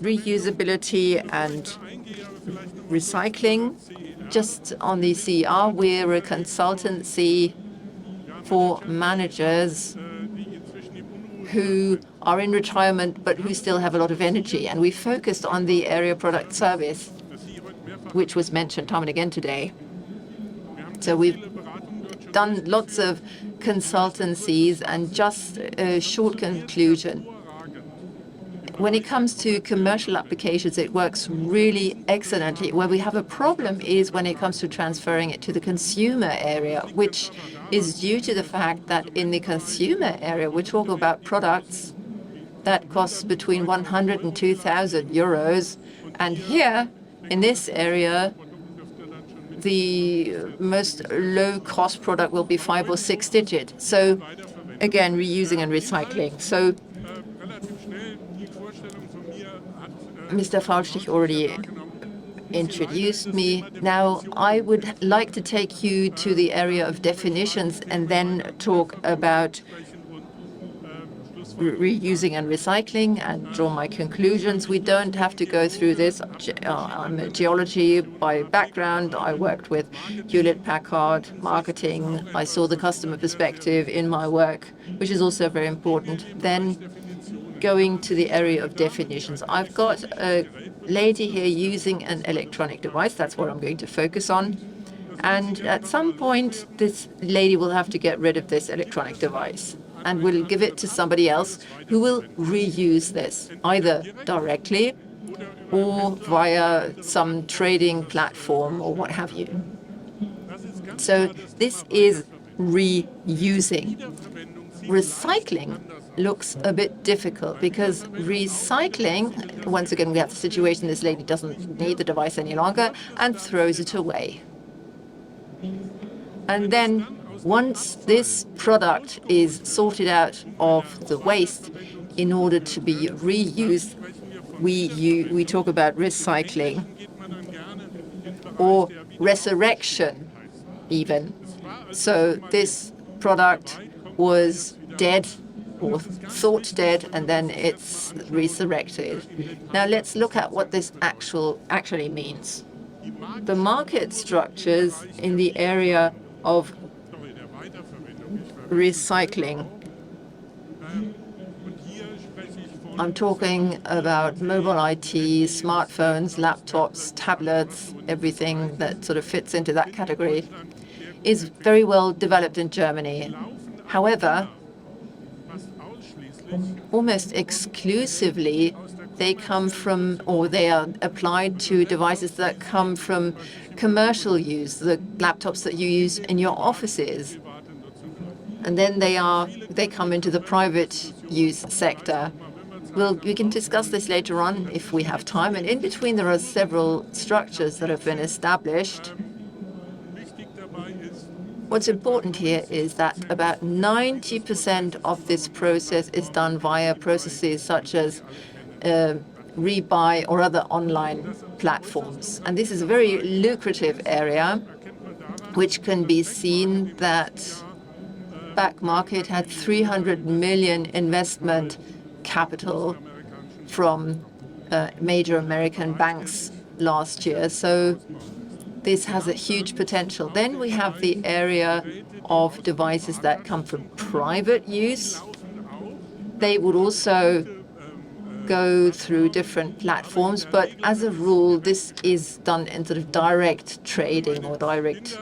reusability and recycling. Just on the CR, we're a consultancy for managers who are in retirement but who still have a lot of energy. And we focused on the area product service, which was mentioned time and again today. So we've done lots of consultancies, and just a short conclusion. When it comes to commercial applications, it works really excellently. Where we have a problem is when it comes to transferring it to the consumer area, which is due to the fact that in the consumer area, we're talking about products that cost between 100 and 2,000 euros. And here, in this area, the most low-cost product will be 5 or 6 digit. So again, reusing and recycling. So Mr. Faulstich already introduced me. Now, I would like to take you to the area of definitions and then talk about reusing and recycling and draw my conclusions. We don't have to go through this. I'm a geology by background. I worked with Hewlett-Packard marketing. I saw the customer perspective in my work, which is also very important. Then going to the area of definitions. I've got a lady here using an electronic device. That's what I'm going to focus on. And at some point, this lady will have to get rid of this electronic device and will give it to somebody else who will reuse this, either directly or via some trading platform or what have you. So this is reusing. Recycling looks a bit difficult because recycling, once again, we have the situation this lady doesn't need the device any longer and throws it away. And then once this product is sorted out of the waste in order to be reused, we talk about recycling or resurrection even. So this product was dead or thought dead, and then it's resurrected. Now let's look at what this actually means. The market structures in the area of recycling. I'm talking about mobile IT, smartphones, laptops, tablets, everything that sort of fits into that category, is very well developed in Germany. However, almost exclusively, they come from, or they are applied to devices that come from commercial use, the laptops that you use in your offices. And then they come into the private use sector. We can discuss this later on if we have time. And in between, there are several structures that have been established. What's important here is that about 90% of this process is done via processes such as rebuy or other online platforms. And this is a very lucrative area, which can be seen that Back Market had 300 million investment capital from major American banks last year. So this has a huge potential. Then we have the area of devices that come from private use. They would also go through different platforms, but as a rule, this is done in sort of direct trading or direct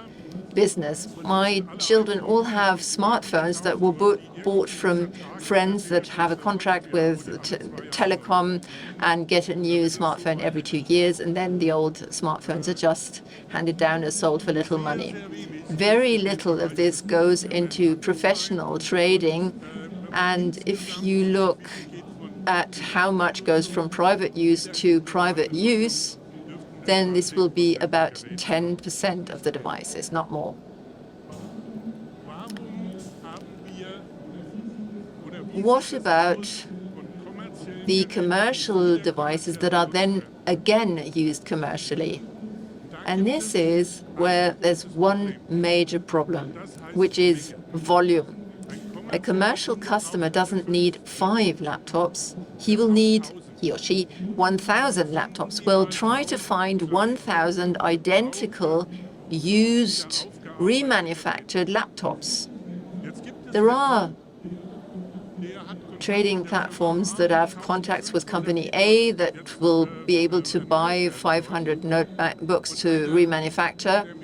business. My children all have smartphones that were bought from friends that have a contract with telecom and get a new smartphone every 2 years, and then the old smartphones are just handed down or sold for little money. Very little of this goes into professional trading, and if you look at how much goes from private use to private use, then this will be about 10% of the devices, not more. What about the commercial devices that are then again used commercially? And this is where there's one major problem, which is volume. A commercial customer doesn't need 5 laptops. He will need he or she 1,000 laptops. We'll try to find 1,000 identical, used, remanufactured laptops. There are trading platforms that have contacts with company A that will be able to buy 500 notebooks to remanufacture.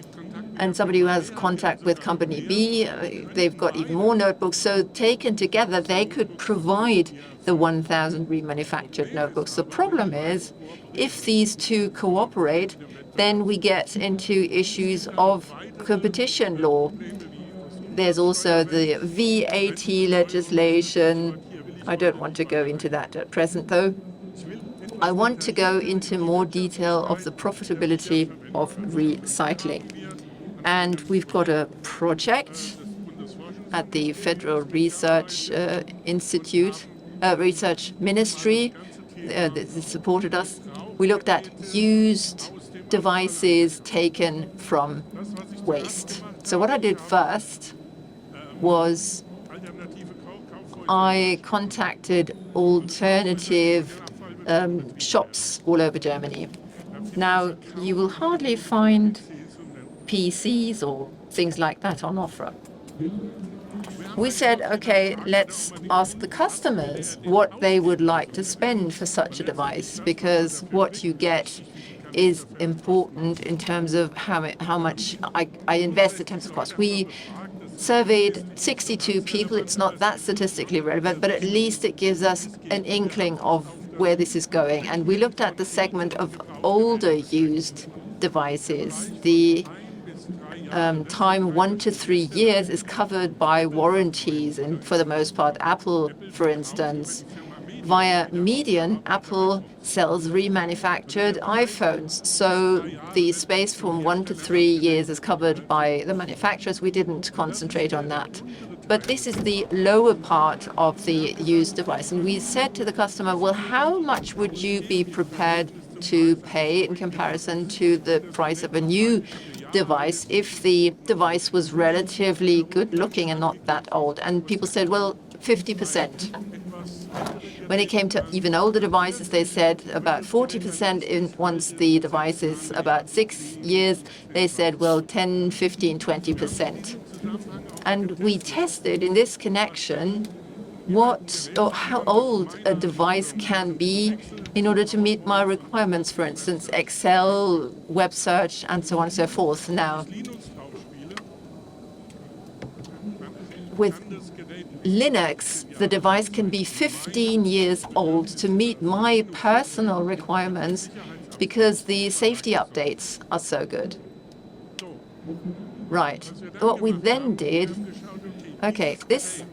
And somebody who has contact with company B, they've got even more notebooks. So taken together, they could provide the 1,000 remanufactured notebooks. The problem is, if these two cooperate, then we get into issues of competition law. There's also the VAT legislation. I don't want to go into that at present, though. I want to go into more detail of the profitability of recycling. And we've got a project at the Federal Research Institute, Research Ministry that supported us. We looked at used devices taken from waste. So what I did first was I contacted alternative shops all over Germany. Now, you will hardly find PCs or things like that on offer. We said, okay, let's ask the customers what they would like to spend for such a device, because what you get is important in terms of how much I invest in terms of cost. We surveyed 62 people. It's not that statistically relevant, but at least it gives us an inkling of where this is going. And we looked at the segment of older used devices. The time 1 to 3 years is covered by warranties, and for the most part, Apple, for instance, via Median, Apple sells remanufactured iPhones. So the space from 1 to 3 years is covered by the manufacturers. We didn't concentrate on that. But this is the lower part of the used device. And we said to the customer, well, how much would you be prepared to pay in comparison to the price of a new device if the device was relatively good looking and not that old? And people said, well, 50%. When it came to even older devices, they said about 40%. Once the device is about 6 years, they said, well, 10, 15, 20%. And we tested in this connection how old a device can be in order to meet my requirements, for instance, Excel, web search, and so on and so forth. Now, with Linux, the device can be 15 years old to meet my personal requirements because the safety updates are so good. Right. What we then did, okay, this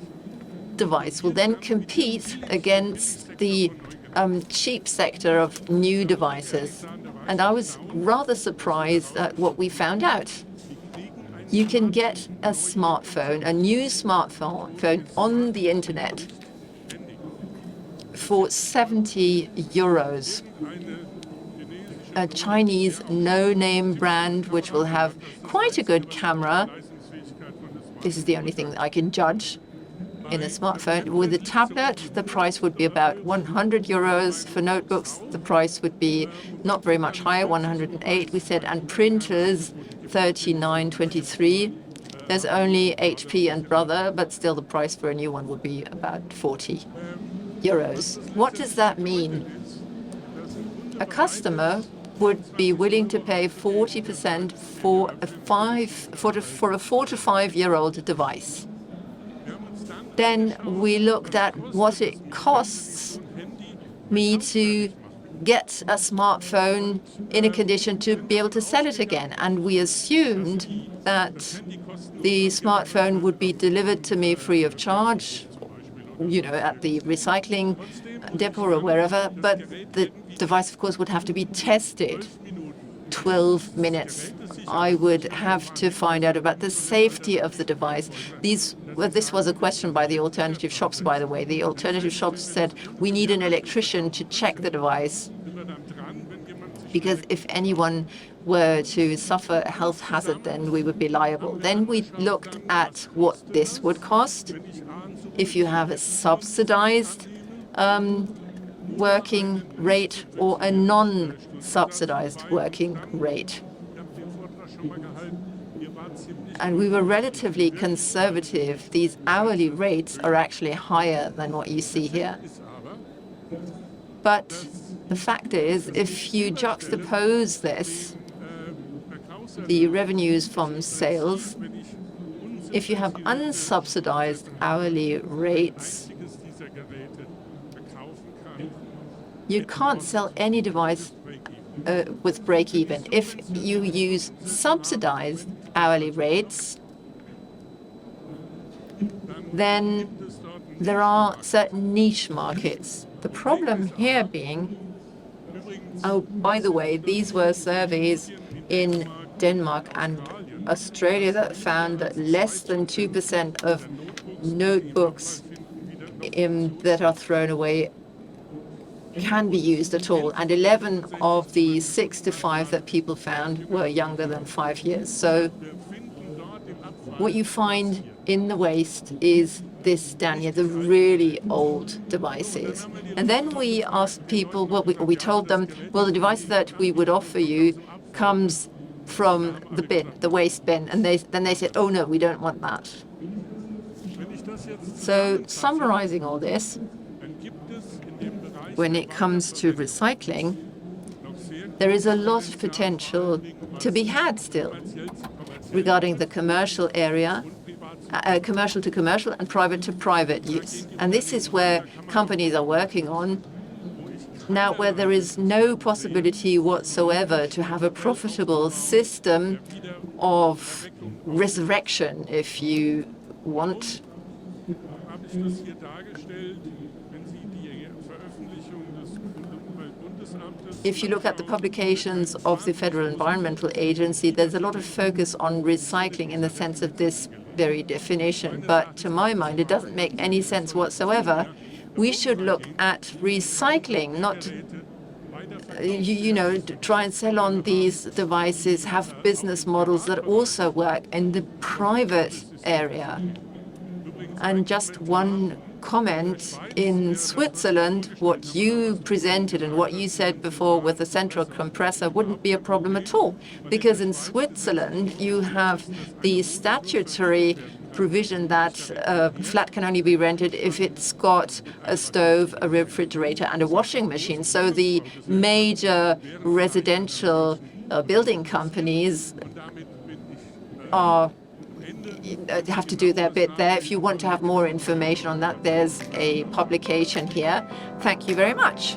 device will then compete against the cheap sector of new devices. And I was rather surprised at what we found out. You can get a smartphone, a new smartphone on the internet for 70 euros. A Chinese no-name brand which will have quite a good camera. This is the only thing that I can judge in a smartphone. With a tablet, the price would be about 100 euros. For notebooks, the price would be not very much higher, 108, we said, and printers, 39.23. There's only HP and Brother, but still the price for a new one would be about 40 euros. What does that mean? A customer would be willing to pay 40% for a 4 to 5 year old device. Then we looked at what it costs me to get a smartphone in a condition to be able to sell it again. And we assumed that the smartphone would be delivered to me free of charge, at the recycling depot or wherever. But the device, of course, would have to be tested. 12 minutes. I would have to find out about the safety of the device. This was a question by the alternative shops, by the way. The alternative shops said, we need an electrician to check the device, because if anyone were to suffer a health hazard, then we would be liable. Then we looked at what this would cost if you have a subsidized working rate or a non-subsidized working rate. And we were relatively conservative. These hourly rates are actually higher than what you see here. But the fact is, if you juxtapose this, the revenues from sales, if you have unsubsidized hourly rates, you can't sell any device with break-even. If you use subsidized hourly rates, then there are certain niche markets. The problem here being, oh, by the way, these were surveys in Denmark and Australia that found that less than 2% of notebooks that are thrown away can be used at all. And 11 of the 6 to 5 that people found were younger than 5 years. So what you find in the waste is this down here, the really old devices. And then we asked people, well, we told them, well, the device that we would offer you comes from the bin, the waste bin. And then they said, oh, no, we don't want that. So summarizing all this, when it comes to recycling, there is a lot of potential to be had still regarding the commercial area, commercial to commercial and private to private use. And this is where companies are working on now, where there is no possibility whatsoever to have a profitable system of resurrection, if you want. If you look at the publications of the Federal Environmental Agency, there's a lot of focus on recycling in the sense of this very definition. But to my mind, it doesn't make any sense whatsoever. We should look at recycling, not try and sell on these devices, have business models that also work in the private area. And just one comment, in Switzerland, what you presented and what you said before with the central compressor wouldn't be a problem at all. Because in Switzerland, you have the statutory provision that a flat can only be rented if it's got a stove, a refrigerator, and a washing machine. So the major residential building companies have to do their bit there. If you want to have more information on that, there's a publication here. Thank you very much.